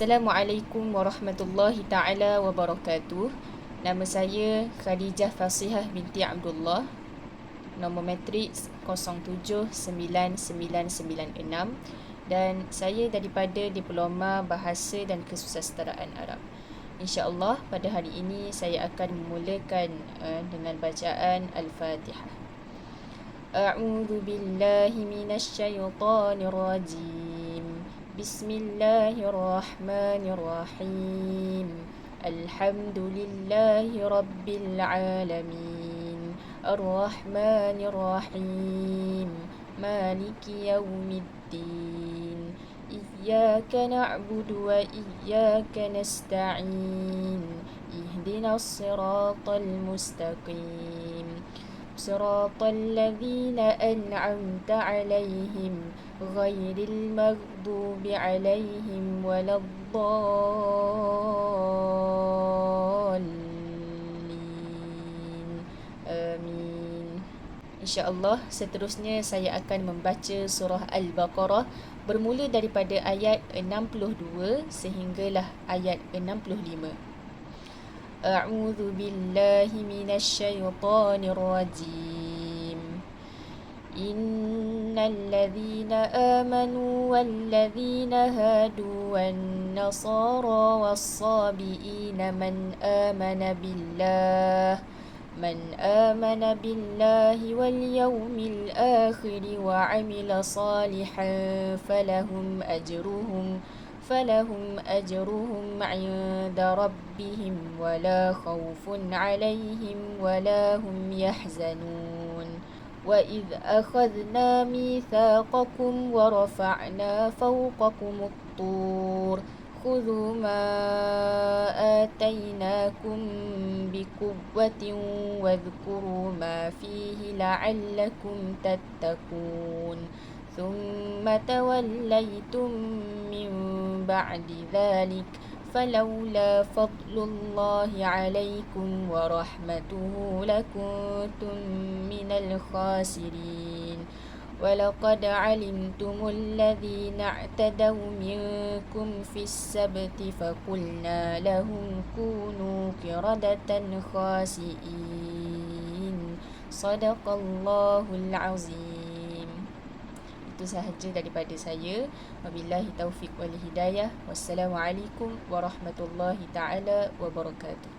Assalamualaikum warahmatullahi ta'ala wabarakatuh. Nama saya Khadijah Fasihah binti Abdullah. Nombor matrik 079996 dan saya daripada Diploma Bahasa dan Kesusasteraan Arab. InsyaAllah pada hari ini saya akan memulakan dengan bacaan Al-Fatihah. A'udzu billahi minasyaitonir rajim. Bismillahirrahmanirrahim. Alhamdulillahi rabbil alamin. Ar-Rahmanir-Rahim. Maliki yaumiddin. Iyyaka na'budu wa iyyaka nasta'in. Ihdinas siratal mustaqim. Siratal ladzina an'amta 'alaihim ghairil maghdubi 'alaihim waladdallin. Amin. InsyaAllah seterusnya saya akan membaca surah Al-Baqarah bermula daripada ayat 62 sehinggalah ayat 65. A'udzu billahi minasyaitonir rajim. Innal ladzina amanu wal ladzina hadu wan nasara was-sabiina man amana billahi wal yawmil akhir wa 'amila salihan falahum ajruhum 'inda rabbihim wala khawfun 'alayhim wala hum yahzanun. Wa idh akhadna mitsaqakum wa rafa'na fawqakumut tur khudhu ma atainakum biquwwatin wadhkuru ma fihi la'allakum tattaqun. ثم توليتم من بعد ذلك فلولا فضل الله عليكم ورحمته لكنتم من الخاسرين. ولقد علمتم الذين اعتدوا منكم في السبت فقلنا لهم كونوا قردة خاسئين. صدق الله العظيم. Itu sahaja daripada saya. Wabillahi taufiq wal hidayah. Wassalamualaikum warahmatullahi ta'ala wabarakatuh.